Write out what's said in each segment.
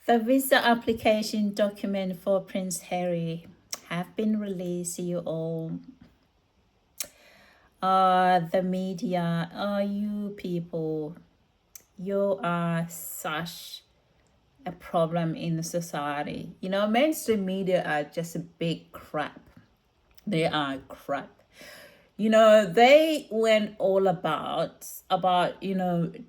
The visa application document for Prince Harry have been released. You all, the media, you people, you are such a problem in the society. Mainstream media are just a big crap. They are crap. They went all about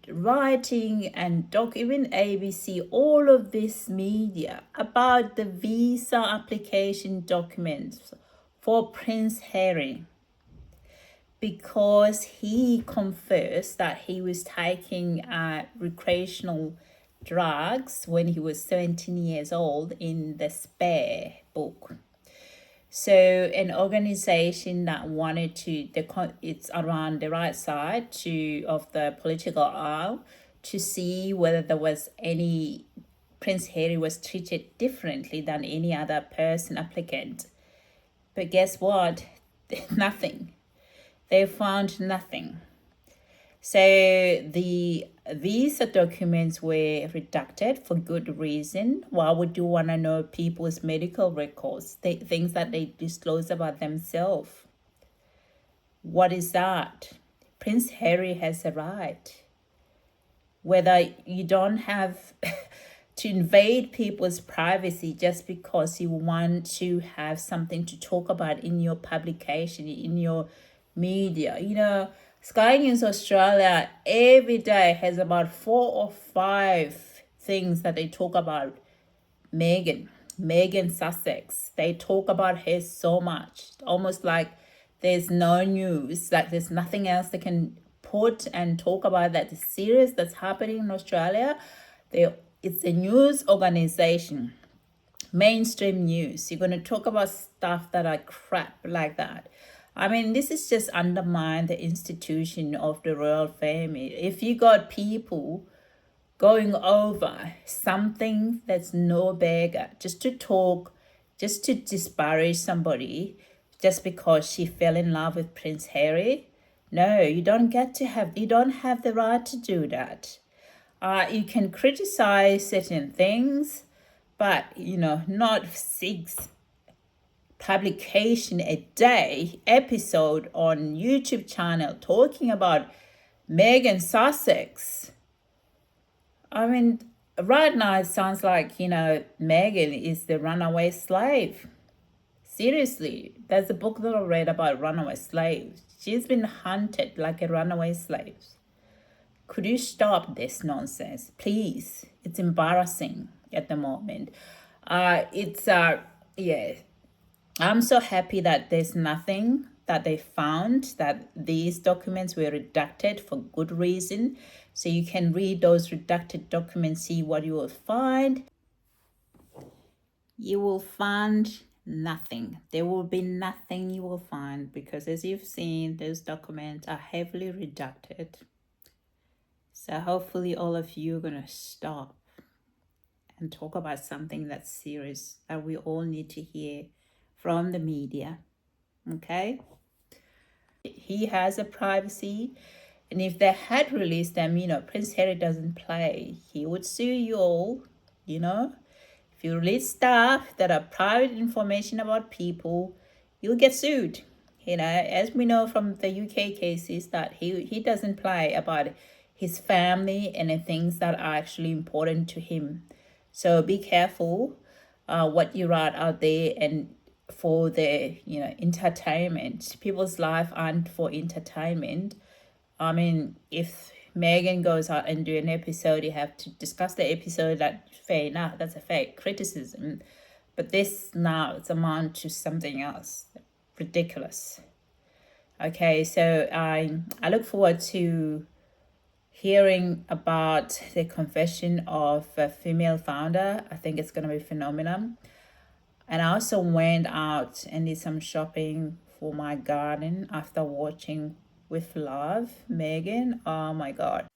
writing and even ABC, all of this media about the visa application documents for Prince Harry, because he confessed that he was taking recreational drugs when he was 17 years old in the Spare book. So an organization that wanted to, it's around the right side of the political aisle, to see whether there was any, Prince Harry was treated differently than any other person applicant. But guess what? Nothing. They found nothing. So these documents were redacted for good reason. Why would you want to know people's medical records, things that they disclose about themselves? What is that? Prince Harry has a right. Whether you don't have to invade people's privacy just because you want to have something to talk about in your publication, in your media. Sky News Australia every day has about 4 or 5 things that they talk about Meghan Sussex. They talk about her so much, almost like there's no news, like there's nothing else they can put and talk about that is serious that's happening in Australia. It's a news organization, mainstream news. You're going to talk about stuff that are crap like that. This is just undermine the institution of the royal family. If you got people going over something that's no bigger, just to talk, just to disparage somebody, just because she fell in love with Prince Harry, no, you don't have the right to do that. You can criticize certain things, but not 6 publication a day episode on YouTube channel talking about Meghan Sussex. Right now it sounds like Meghan is the runaway slave. Seriously, there's a book that I read about runaway slaves. She's been hunted like a runaway slave. Could you stop this nonsense, please? It's embarrassing at the moment. Yeah. I'm so happy that there's nothing that they found, that these documents were redacted for good reason. So you can read those redacted documents, see what you will find. You will find nothing. There will be nothing you will find, because as you've seen, those documents are heavily redacted. So hopefully all of you are going to stop and talk about something that's serious that we all need to hear from the media. Okay? He has a privacy, and if they had released them, Prince Harry doesn't play. He would sue you all, If you release stuff that are private information about people, you'll get sued. As we know from the UK cases, that he doesn't play about his family and the things that are actually important to him. So be careful what you write out there, and for the entertainment. People's life aren't for entertainment. If Meghan goes out and do an episode, you have to discuss the episode. That fair enough, that's a fair criticism. But this now it's amount to something else. Ridiculous. Okay, so I look forward to hearing about the confession of a female founder. I think it's going to be phenomenal. And I also went out and did some shopping for my garden after watching With Love, Meghan. Oh my God.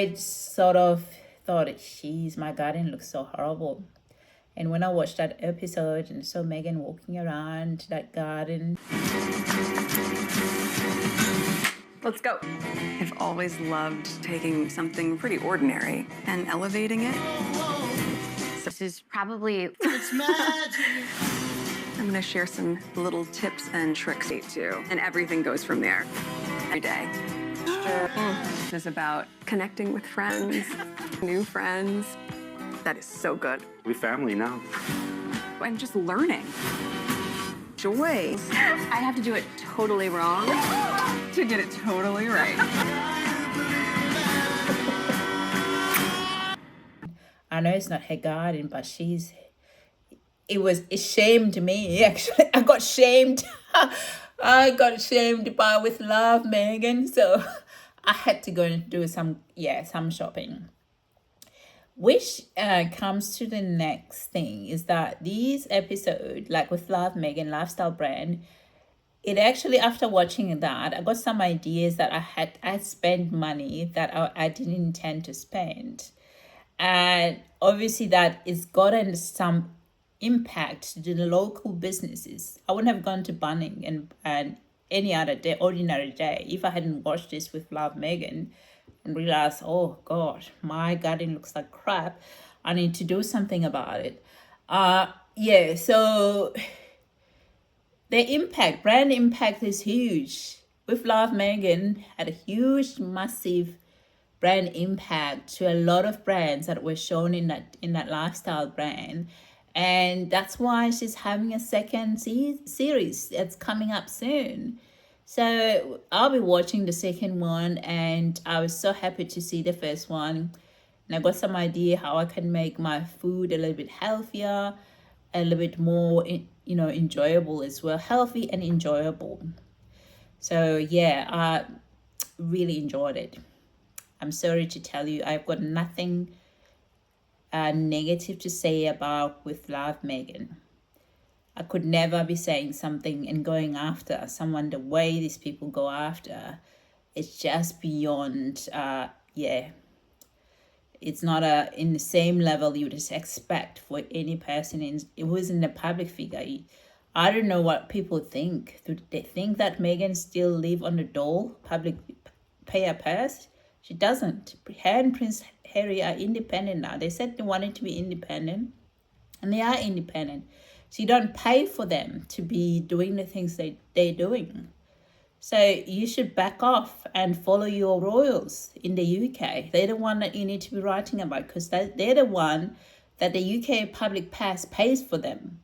I sort of thought, "Jeez, my garden looks so horrible." And when I watched that episode and saw Meghan walking around that garden, let's go. I've always loved taking something pretty ordinary and elevating it. This is probably... It's magic. I'm gonna share some little tips and tricks too, and everything goes from there. Every day. It's about connecting with friends, new friends. That is so good. We family now. And just learning. Joy. I have to do it totally wrong to get it totally right. I know it's not her garden, but it shamed me, actually. I got shamed. I got shamed by with love, Meghan. So I had to go and do some shopping. Which comes to the next thing is that these episodes, like with Love Meghan Lifestyle Brand, it actually, after watching that, I got some ideas that I spent money that I didn't intend to spend. And obviously that is gotten some impact to the local businesses. I wouldn't have gone to Bunnings and any other day, ordinary day, if I hadn't watched this with Love Meghan and realized, oh God, my garden looks like crap. I need to do something about it. So the brand impact is huge. With Love Meghan had a huge, massive brand impact to a lot of brands that were shown in that lifestyle brand. And that's why she's having a second series that's coming up soon. So I'll be watching the second one, and I was so happy to see the first one. And I got some idea how I can make my food a little bit healthier, a little bit more, enjoyable as well. Healthy and enjoyable. So yeah, I really enjoyed it. I'm sorry to tell you, I've got nothing negative to say about with Love Meghan. I could never be saying something and going after someone the way these people go after. It's just beyond, It's not in the same level you would expect for any person who is in a public figure. I don't know what people think. Do they think that Meghan still live on the dole, public pay her purse? She doesn't. Her and Prince Harry are independent now. They said they wanted to be independent, and they are independent. So you don't pay for them to be doing the things they're doing. So you should back off and follow your royals in the UK. They're the one that you need to be writing about, because they're the one that the UK public purse pays for them.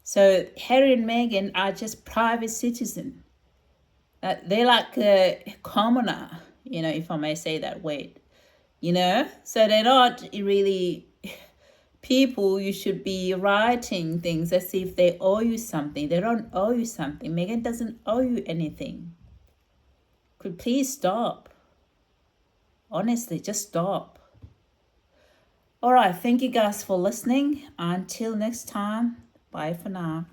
So Harry and Meghan are just private citizens. They're like a commoner, if I may say that way, So they're not really people you should be writing things as if they owe you something. They don't owe you something. Meghan doesn't owe you anything. Could please stop. Honestly, just stop. All right, thank you guys for listening. Until next time, bye for now.